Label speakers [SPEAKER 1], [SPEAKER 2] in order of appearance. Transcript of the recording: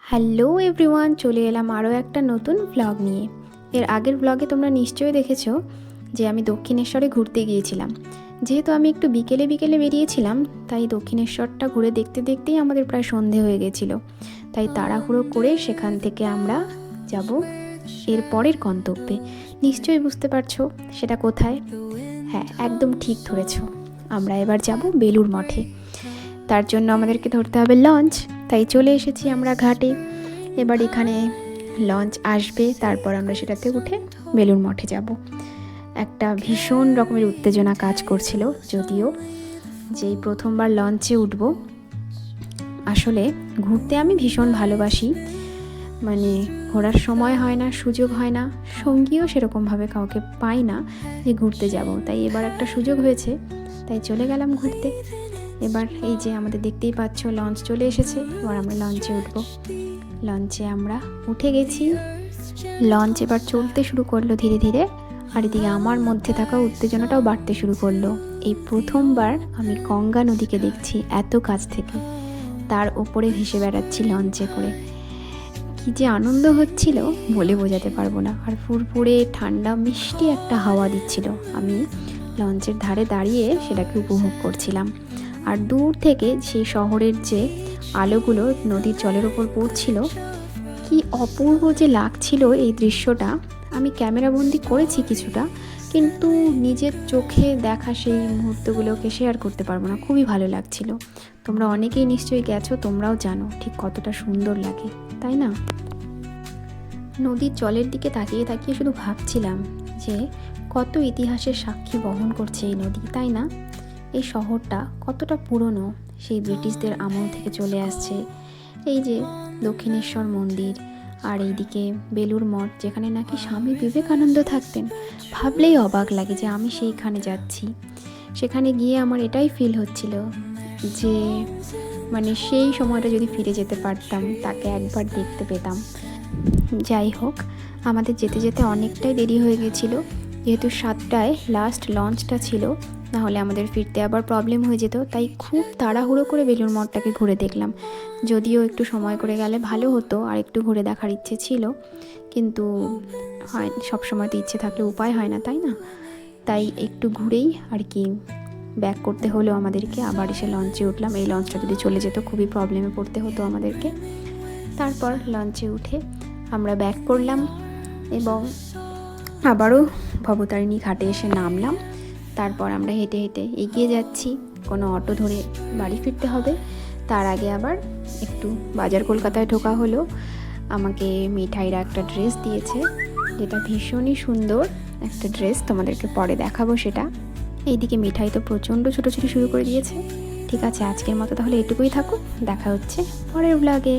[SPEAKER 1] Hello everyone, চলে এলাম আরও একটা নতুন ব্লগ নিয়ে। এর আগের ব্লগে তোমরা নিশ্চয়ই দেখেছো যে আমি দক্ষিণেশ্বরে ঘুরতে গিয়েছিলাম। যেহেতু আমি একটু বিকেলে বিকেলে বেরিয়েছিলাম, তাই দক্ষিণেশ্বরটা ঘুরে দেখতে দেখতেই আমাদের প্রায় সন্ধে হয়ে গেছিলো। তাই তাড়াহুড়ো করে সেখান থেকে আমরা যাব এর পরের গন্তব্যে। নিশ্চয়ই বুঝতে পারছো সেটা কোথায়। হ্যাঁ, একদম ঠিক ধরেছো, আমরা এবার যাব বেলুড় মঠে। তার জন্য আমাদেরকে ধরতে হবে লঞ্চ। তাই চলে এসেছি আমরা ঘাটে। এবার এখানে লঞ্চ আসবে, তারপর আমরা সেটাতে উঠে বেলুড় মঠে যাব। একটা ভীষণ রকমের উত্তেজনা কাজ করছিল, যদিও যেই প্রথমবার লঞ্চে উঠব। আসলে ঘুরতে আমি ভীষণ ভালোবাসি, মানে ঘোরার সময় হয় না, সুযোগ হয় না, সঙ্গীও সেরকমভাবে কাউকে পাই না যে ঘুরতে যাব। তাই এবার একটা সুযোগ হয়েছে, তাই চলে গেলাম ঘুরতে। এবার এই যে আমাদের দেখতেই পাচ্ছ লঞ্চ চলে এসেছে, এবার আমরা লঞ্চে উঠব। লঞ্চে আমরা উঠে গেছি। লঞ্চ এবার চলতে শুরু করলো ধীরে ধীরে, আর এদিকে আমার মধ্যে থাকা উত্তেজনাটাও বাড়তে শুরু করলো। এই প্রথমবার আমি গঙ্গা নদীকে দেখছি এত কাছ থেকে, তার ওপরে ভেসে বেড়াচ্ছি লঞ্চে করে। কি যে আনন্দ হচ্ছিল বলে বোঝাতে পারবো না। আর ফুরফুরে ঠান্ডা মিষ্টি একটা হাওয়া দিচ্ছিল, আমি লঞ্চের ধারে দাঁড়িয়ে সেটাকে উপভোগ করছিলাম। আর দূর থেকে সেই শহরের যে আলোগুলো নদীর জলের ওপর পড়ছিল, কি অপূর্ব যে লাগছিল এই দৃশ্যটা। আমি ক্যামেরাবন্দি করেছি কিছুটা, কিন্তু নিজের চোখে দেখা সেই মুহূর্তগুলোকে শেয়ার করতে পারবো না। খুবই ভালো লাগছিল। তোমরা অনেকেই নিশ্চয়ই গেছো, তোমরাও জানো ঠিক কতটা সুন্দর লাগে, তাই না? নদীর জলের দিকে তাকিয়ে তাকিয়ে শুধু ভাবছিলাম যে কত ইতিহাসের সাক্ষী বহন করছে এই নদী, তাই না? এই শহরটা কতটা পুরনো, সেই ব্রিটিশদের আমল থেকে চলে আসছে। এই যে দক্ষিণেশ্বর মন্দির, আর এইদিকে বেলুড় মঠ, যেখানে নাকি স্বামী বিবেকানন্দ থাকতেন। ভাবলেই অবাক লাগে যে আমি সেইখানে যাচ্ছি। সেখানে গিয়ে আমার এটাই ফিল হচ্ছিল যে মানে সেই সময়টা যদি ফিরে যেতে পারতাম, তাকে একবার দেখতে পেতাম। যাই হোক, আমাদের যেতে যেতে অনেকটাই দেরি হয়ে গেছিলো, যেহেতু 7টায় লাস্ট লঞ্চটা ছিল, নাহলে আমাদের ফিরতে আবার প্রবলেম হয়ে যেত। তাই খুব তাড়াহুড়ো করে বেলুড় মঠটাকে ঘুরে দেখলাম। যদিও একটু সময় করে গেলে ভালো হতো, আর একটু ঘুরে দেখার ইচ্ছে ছিল, কিন্তু হয় সবসময় তো ইচ্ছে থাকলে উপায় হয় না, তাই না? তাই একটু ঘুরেই আর কি ব্যাক করতে হলো আমাদেরকে। আবার এসে লঞ্চে উঠলাম। এই লঞ্চটা যদি চলে যেত খুবই প্রবলেমে পড়তে হতো আমাদেরকে। তারপর লঞ্চে উঠে আমরা ব্যাক করলাম এবং আবারও ভবতারিণী ঘাটে এসে নামলাম। তারপর আমরা হেঁটে হেঁটে এগিয়ে যাচ্ছি, কোনো অটো ধরে বাড়ি ফিরতে হবে। তার আগে আবার একটু বাজার কলকাতায় ঢোকা হলো। আমাকে মিঠাইরা একটা ড্রেস দিয়েছে, যেটা ভীষণই সুন্দর একটা ড্রেস, তোমাদেরকে পরে দেখাবো সেটা। এইদিকে মিঠাই তো প্রচণ্ড ছোটাছুটি শুরু করে দিয়েছে। ঠিক আছে, আজকের মতো তাহলে এটুকুই থাকুক, দেখা হচ্ছে পরের ব্লগে।